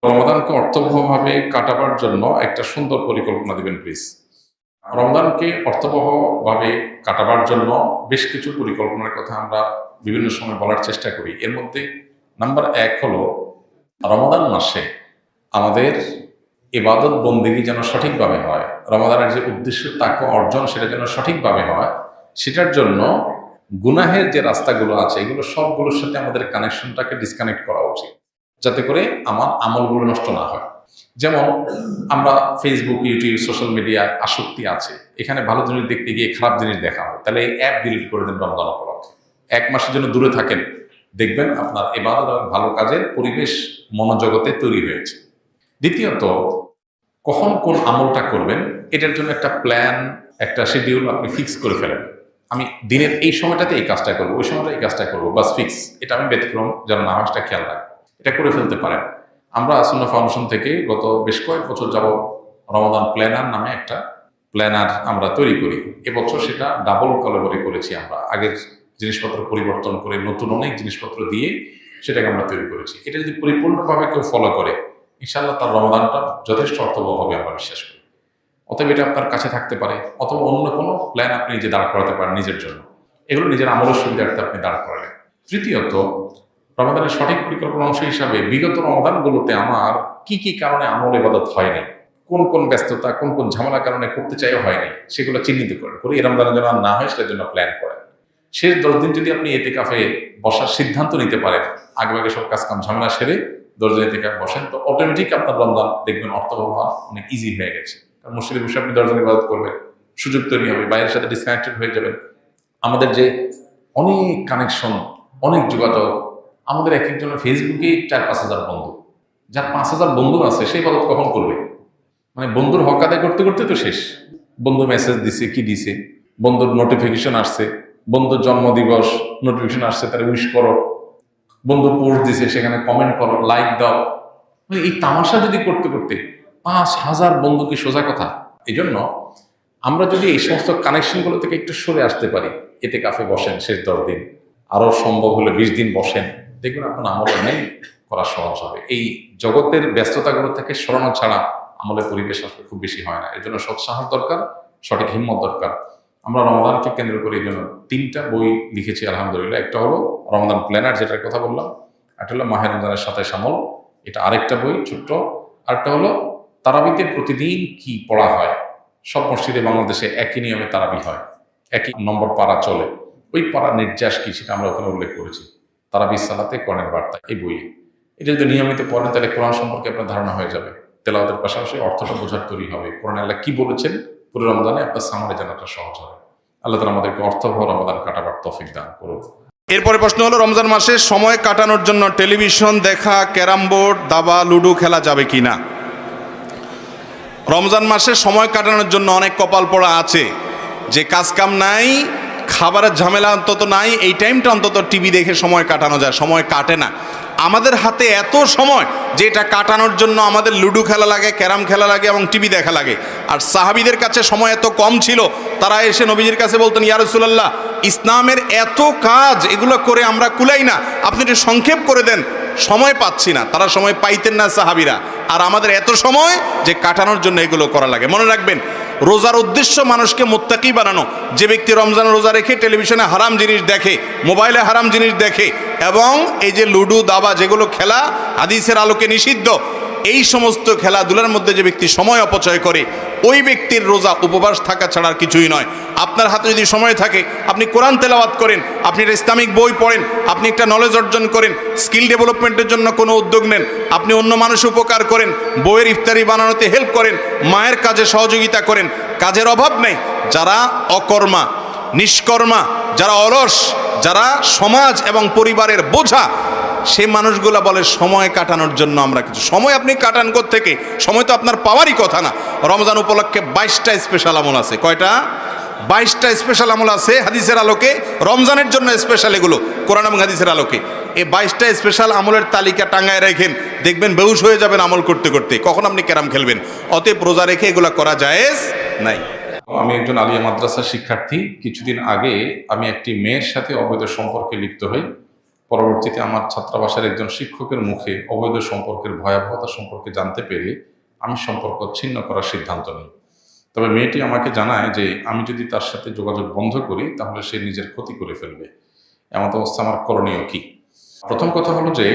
রমাদানকে অর্থবহভাবে কাটাবার জন্য একটা সুন্দর পরিকল্পনা দিবেন প্লিজ। রমাদানকে অর্থবহভাবে কাটাবার জন্য বেশ কিছু পরিকল্পনার কথা আমরা বিভিন্ন সময় বলার চেষ্টা করি। এর মধ্যে নাম্বার 1 হলো রমাদান মাসে আমাদের ইবাদত বন্দেগী যেন সঠিকভাবে হয়, রমাদানের যে উদ্দেশ্য তাকওয়া অর্জন সেটা যেন সঠিকভাবে হয়। সেটার জন্য গুনাহের যে রাস্তাগুলো আছে এগুলো সবগুলোর সাথে আমাদের কানেকশনটাকে ডিসকানেক্ট করা উচিত, যাতে করে আমার আমলগুলো নষ্ট না হয়। যেমন আমরা ফেসবুক, ইউটিউব, সোশ্যাল মিডিয়া আসক্তি আছে, এখানে ভালো জিনিস দেখতে গিয়ে খারাপ জিনিস দেখা হয়, তাহলে এই অ্যাপ ডিলিট করে দেন রমজান উপলক্ষে। 1 মাসের জন্য দূরে থাকেন, দেখবেন আপনার ইবাদত এবং ভালো কাজের পরিবেশ মনোজগতে তৈরি হয়েছে। দ্বিতীয়ত, কখন কোন আমলটা করবেন এটার জন্য একটা প্ল্যান, একটা শিডিউল আপনি ফিক্স করে ফেলেন। আমি দিনের এই সময়টাতে এই কাজটা করবো, ওই সময়টা এই কাজটা করবো, বাস ফিক্স। এটা আমি ব্যতিক্রম যেন না হয় সেটা খেয়াল রাখবো, এটা করে ফেলতে পারেন। আমরা সুন্নাহ ফাউন্ডেশন থেকে গত বেশ কয়েক বছর যাবত রমাদান প্ল্যানার নামে একটা প্ল্যানার আমরা তৈরি করি। এবছর সেটা ডাবল কলাবরি করেছি। আমরা আগের জিনিসপত্র পরিবর্তন করে নতুন অনেক জিনিসপত্র দিয়ে সেটাকে আমরা তৈরি করেছি। এটা যদি পরিপূর্ণভাবে কেউ ফলো করে, ইনশাআল্লাহ তার রমাদানটা যথেষ্ট অর্থবহ হবে আমরা বিশ্বাস করি। অতএব এটা আপনার কাছে থাকতে পারে, অথবা অন্য কোনো প্ল্যান আপনি নিজে দাঁড় করাতে পারেন নিজের জন্য। এগুলো নিজের আমলের সুবিধার্থে আপনি দাঁড় করালেন। তৃতীয়ত, রমাদানের সঠিক পরিকল্পনা অংশ হিসাবে বিগত রমাদানগুলোতে আমার কি কি কারণে আমল ইবাদত হয়নি, কোন কোন ব্যস্ততা, কোন কোন ঝামেলার কারণে করতে চাইও হয়নি, সেগুলো চিহ্নিত করেন, করে এই রমজানের জন্য আর না হয় সেটার জন্য প্ল্যান করেন। শেষ 10 দিন যদি আপনি এতেকাফে বসার সিদ্ধান্ত নিতে পারেন, আগে সব কাজ কাম ঝামেলা সেরে 10 দিন এতেকাফ বসেন, তো অটোমেটিক আপনার রমজান দেখবেন অর্থবহ হওয়া অনেক ইজি হয়ে গেছে। কারণ মসজিদে বসে আপনি 10 দিন ইবাদত করবেন, সুযোগ তৈরি হবে, বাইরের সাথে ডিসকানেক্টেড হয়ে যাবেন। আমাদের যে অনেক কানেকশন, অনেক যোগাযোগ, আমাদের এক একজনের ফেসবুকে 4-5 হাজার বন্ধু। যার 5 হাজার বন্ধু আছে সেই ইবাদত কখন করবে? মানে বন্ধুর হক আদায় করতে করতে তো শেষ। বন্ধু মেসেজ দিছে, কি দিছে, বন্ধুর নোটিফিকেশন আসছে, বন্ধুর জন্মদিবস নোটিফিকেশন আসছে, তারা উইশ করো, বন্ধু পোস্ট দিছে সেখানে কমেন্ট করো, লাইক দাও। মানে এই তামাশা যদি করতে করতে 5,000 বন্ধু কি সোজা কথা? এই জন্য আমরা যদি এই সমস্ত কানেকশনগুলো থেকে একটু সরে আসতে পারি, এতে কাফে বসেন শেষ 10 দিন, আরো সম্ভব হলে 20 দিন বসেন, দেখবেন আপনার আমল নেই করা সহজ হবে। এই জগতের ব্যস্ততাগুলো থেকে সরানো ছাড়া আমলের পরিবেশ আসলে খুব বেশি হয় না। এর জন্য সৎসাহস দরকার, সঠিক হিম্মত দরকার। আমরা রমাদানকে কেন্দ্র করে এই জন্য 3টা বই লিখেছি আলহামদুলিল্লাহ। একটা হলো রমাদান প্ল্যানার, যেটার কথা বললাম, একটা হলো মাহে রমজানের সাথে আমল, এটা আরেকটা বই ছোট্ট। আরেকটা হলো তারাবিতে প্রতিদিন কি পড়া হয়। সব মসজিদে বাংলাদেশে একই নিয়মে তারাবি হয়, একই নম্বর পারা চলে, ওই পাড়ার নির্যাস কি সেটা আমরা ওখানে উল্লেখ করেছি, তারাবি সালাতে কোরআনের বার্তা, এই বইয়ে। এটা যদি নিয়মিত পড়েন তাহলে কোরআন সম্পর্কে আপনার ধারণা হয়ে যাবে, তেলাওয়াতের পাশাপাশি অর্থটা বোঝার তৈরি হবে, কোরআন আল্লাহ কি বলেছেন পুরো রমজানে আপনার সামনে জানাটা সহজ হবে। আল্লাহ তাআলা আমাদেরকে অর্থবহ রমাদান কাটাবার তৌফিক দান করুন। এরপরে প্রশ্ন হলো, রমজান মাসে সময় কাটানোর জন্য টেলিভিশন দেখা, ক্যারাম বোর্ড, দাবা, লুডো খেলা যাবে কি না? রমজান মাসে সময় কাটানোর জন্য অনেক কপাল পড়া আছে যে কাজ কাম নাই, খাবারের ঝামেলা অন্তত নাই, এই টাইমটা অন্তত টিভি দেখে সময় কাটানো যায়। সময় কাটে না। আমাদের হাতে এত সময় যে এটা কাটানোর জন্য আমাদের লুডো খেলা লাগে, ক্যারাম খেলা লাগে এবং টিভি দেখা লাগে। আর সাহাবীদের কাছে সময় এত কম ছিল, তারা এসে নবীজির কাছে বলতেন, ইয়া রাসূলুল্লাহ, ইসলামের এত কাজ, এগুলো করে আমরা কুলাই না, আপনি একটু সংক্ষেপ করে দেন, সময় পাচ্ছি না। তারা সময় পাইতেন না সাহাবীরা, আর আমাদের এত সময় যে কাটানোর জন্য এগুলো করা লাগে। মনে রাখবেন, রোজার উদ্দেশ্য মানুষকে মুত্তাকি বানানো। যে ব্যক্তি রমজান রোজা রেখে টেলিভিশনে হারাম জিনিস দেখে, মোবাইলে হারাম জিনিস দেখে, এবং এই যে লুডো, দাবা, যেগুলো খেলা হাদিসের আলোকে নিষিদ্ধ, এই সমস্ত খেলাধুলার মধ্যে যে ব্যক্তি সময় অপচয় করে, ওই ব্যক্তির রোজা উপবাস থাকা ছাড়া আর কিছুই নয়। আপনার হাতে যদি সময় থাকে, আপনি কোরআন তেলাওয়াত করেন, আপনি একটা ইসলামিক বই পড়েন, আপনি একটা নলেজ অর্জন করেন, স্কিল ডেভেলপমেন্টের জন্য কোনো উদ্যোগ নেন, আপনি অন্য মানুষ উপকার করেন, বইয়ের ইফতারি বানানোতে হেল্প করেন, মায়ের কাজে সহযোগিতা করেন। কাজের অভাব নেই। যারা অকর্মা, নিষ্কর্মা, যারা অলস, যারা সমাজ এবং পরিবারের বোঝা, সে মানুষগুলা বলে সময় কাটানোর জন্য আমরা কিছু। সময় আপনি কাটান কোত্থেকে? সময় তো আপনার পাওয়ারই কথা না। রমজান উপলক্ষে 22টা স্পেশাল আমল আছে। কয়টা? 22টা স্পেশাল আমল আছে হাদিসের আলোকে, রমজানের জন্য স্পেশাল, এগুলো কোরআন এবং হাদিসের আলোকে। এই 22টা স্পেশাল আমলের তালিকা টাঙ্গায় রাখেন, দেখবেন বেহুশ হয়ে যাবেন আমল করতে করতে। কখন আপনি ক্যারাম খেলবেন? অতএব রোজা রেখে এগুলো করা জায়েজ নাই। আমি একজন আলিয়া মাদ্রাসার শিক্ষার্থী। কিছুদিন আগে আমি একটি মেয়ের সাথে অবৈধ সম্পর্কে লিপ্ত হই। পরবর্তীতে আমার ছাত্রাবাসের একজন শিক্ষকের মুখে অবৈধ সম্পর্কের ভয়াবহতা সম্পর্কে জানতে পেরে আমি সম্পর্ক ছিন্ন করার সিদ্ধান্ত নিই। তবে মেয়েটি আমাকে জানায় যে আমি যদি তার সাথে যোগাযোগ বন্ধ করি তাহলে সে নিজের ক্ষতি করে ফেলবে। এমন অবস্থা আমার করণীয় কি? প্রথম কথা হলো যে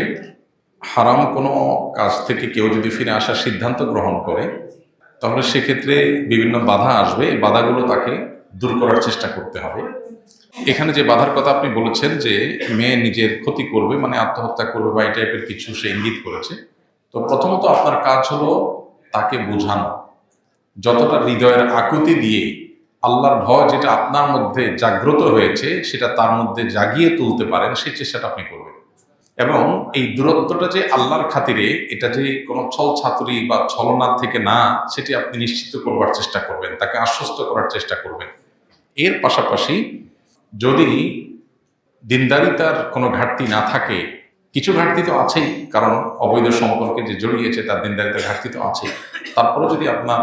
হারাম কোনো কাজ থেকে কেউ যদি ফিরে আসার সিদ্ধান্ত গ্রহণ করে তাহলে সেক্ষেত্রে বিভিন্ন বাধা আসবে। এই বাধাগুলো তাকে দূর করার চেষ্টা করতে হবে। এখানে যে বাধার কথা আপনি বলেছেন যে মেয়ে নিজের ক্ষতি করবে, মানে আত্মহত্যা করবে বা এই টাইপের কিছু সে ইঙ্গিত করেছে, তো প্রথমত আপনার কাজ হলো তাকে বোঝানো, যতটা হৃদয়ের আকুতি দিয়ে আল্লাহর ভয় যেটা আপনার মধ্যে জাগ্রত হয়েছে সেটা তার মধ্যে জাগিয়ে তুলতে পারেন সেই চেষ্টাটা আপনি করবেন। এবং এই দূরত্বটা যে আল্লাহর খাতিরে, এটা যে কোনো ছল ছাতুরি বা ছলনার থেকে না, সেটি আপনি নিশ্চিত করবার চেষ্টা করবেন, তাকে আশ্বস্ত করার চেষ্টা করবেন। এর পাশাপাশি যদি দিনদারিতার কোনো ঘাটতি না থাকে, কিছু ঘাটতি তো আছেই, কারণ অবৈধ সম্পর্কে যে জড়িয়েছে তার দিনদারিতার ঘাটতি তো আছেই, তারপরে যদি আপনার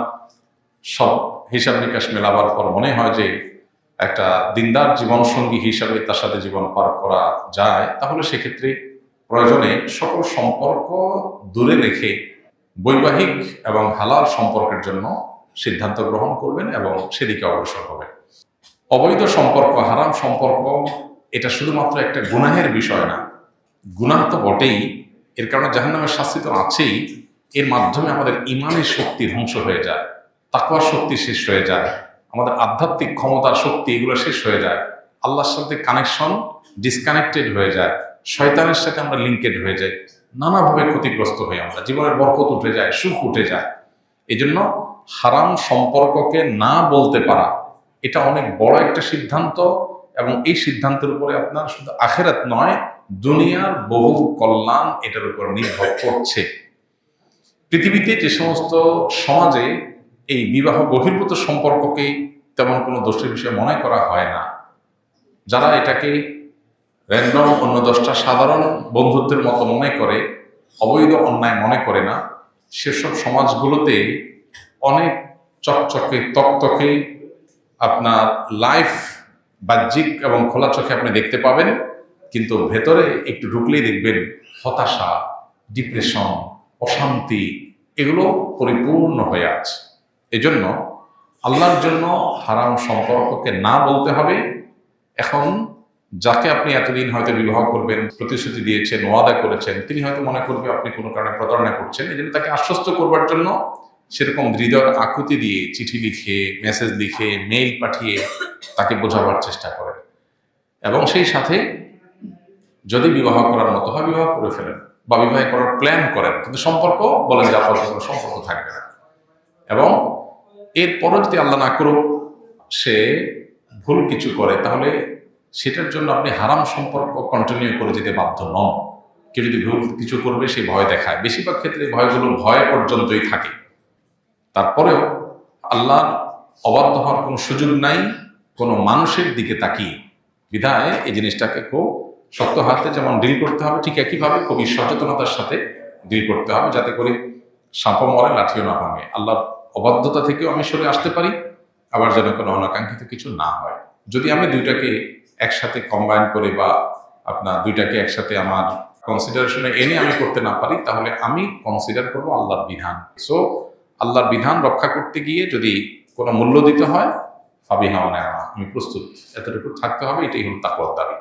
সব হিসাব নিকাশ মেলাবার পর মনে হয় যে একটা দিনদার জীবনসঙ্গী হিসাবে তার সাথে জীবন পার করা যায়, তাহলে সেক্ষেত্রে প্রয়োজনে সকল সম্পর্ক দূরে রেখে বৈবাহিক এবং হালাল সম্পর্কের জন্য সিদ্ধান্ত গ্রহণ করবেন এবং সেদিকে অগ্রসর হবেন। অবৈধ সম্পর্ক, হারাম সম্পর্ক, এটা শুধুমাত্র একটা গুনাহের বিষয় না। গুনাহ তো বটেই, এর কারণে জাহান্নামের শাস্তি তো আছেই। এর মাধ্যমে আমাদের ইমানের শক্তি ধ্বংস হয়ে যায়, তাকওয়ার শক্তি শেষ হয়ে যায়, আমাদের আধ্যাত্মিক ক্ষমতার শক্তি এগুলো শেষ হয়ে যায়, আল্লাহর সাথে কানেকশন ডিসকানেক্টেড হয়ে যায়, শয়তানের সাথে আমরা লিঙ্কেড হয়ে যাই, নানাভাবে ক্ষতিগ্রস্ত হয়ে আমরা, জীবনের বরকত উঠে যায়, সুখ উঠে যায়। এই জন্য হারাম সম্পর্ককে না বলতে পারা এটা অনেক বড় একটা সিদ্ধান্ত, এবং এই সিদ্ধান্তের উপরে আপনার শুধু আখিরাত নয়, দুনিয়ার বহু কল্যাণ এটার উপর নির্ভর করছে। পৃথিবীতে যে সমস্ত সমাজে এই বিবাহ বহির্ভূত সম্পর্ককে তেমন কোনো দোষের বিষয় মনে করা হয় না, যারা এটাকে র্যান্ডম অন্য 10টা সাধারণ বন্ধুত্বের মতো মনে করে, অবৈধ অন্যায় মনে করে না, সেসব সমাজগুলোতে অনেক চকচকে তকতকে আপনার লাইফ বাহ্যিক এবং খোলা চোখে আপনি দেখতে পাবেন, কিন্তু ভেতরে একটু ঢুকলেই দেখবেন হতাশা, ডিপ্রেশন, অশান্তি এগুলো পরিপূর্ণ হয়ে আছে। এজন্য আল্লাহর জন্য হারাম সম্পর্ককে না বলতে হবে। এখন যাকে আপনি এতদিন হয়তো বিবাহ করবেন প্রতিশ্রুতি দিয়েছেন, ওয়াদা করেছেন, তিনি হয়তো মনে করবে আপনি কোনো কারণে প্রতারণা করছেন। এই জন্য তাকে আশ্বস্ত করবার জন্য সেরকম হৃদয়ের আকুতি দিয়ে চিঠি লিখে, মেসেজ লিখে, মেইল পাঠিয়ে তাকে বোঝাবার চেষ্টা করেন, এবং সেই সাথে যদি বিবাহ করার মতো হয় বিবাহ করে ফেলেন বা বিবাহ করার প্ল্যান করেন, কিন্তু সম্পর্ক বলেন যে আপাতত কোনো সম্পর্ক থাকবে না। এবং এরপরও যদি আল্লাহ না করুক সে ভুল কিছু করে, তাহলে সেটার জন্য আপনি হারাম সম্পর্ক কন্টিনিউ করে যেতে বাধ্য নন। কেউ যদি ভুল কিছু করবে সে ভয় দেখায়, বেশিরভাগ ক্ষেত্রে ভয়গুলো ভয় পর্যন্তই থাকে। তারপরেও আল্লাহর অবাধ্য হওয়ার কোনো সুযোগ নাই কোনো মানুষের দিকে তাকিয়ে। বিধায় এই জিনিসটাকে খুব শক্ত হাতে যেমন ডিল করতে হবে, ঠিক একইভাবে খুবই সচেতনতার সাথে ডিল করতে হবে, যাতে করে সাপও মরে লাঠিও না ভাঙে। আল্লাহর অবাধ্যতা থেকেও আমি সরে আসতে পারি, আবার যেন কোনো অনাকাঙ্ক্ষিত কিছু না হয়। যদি আমি দুইটাকে একসাথে কম্বাইন করে বা আপনার দুইটাকে একসাথে আমার কনসিডারেশনে এনে আমি করতে না পারি, তাহলে আমি কনসিডার করবো আল্লাহর বিধান। সো আল্লাহর বিধান রক্ষা করতে গিয়ে যদি কোনো মূল্য দিতে হয়, ফাবিহা ওয়া নি'মা, আমি প্রস্তুত, এতটুকু থাকতে হবে। এটাই হল তাকওয়ার দাবি।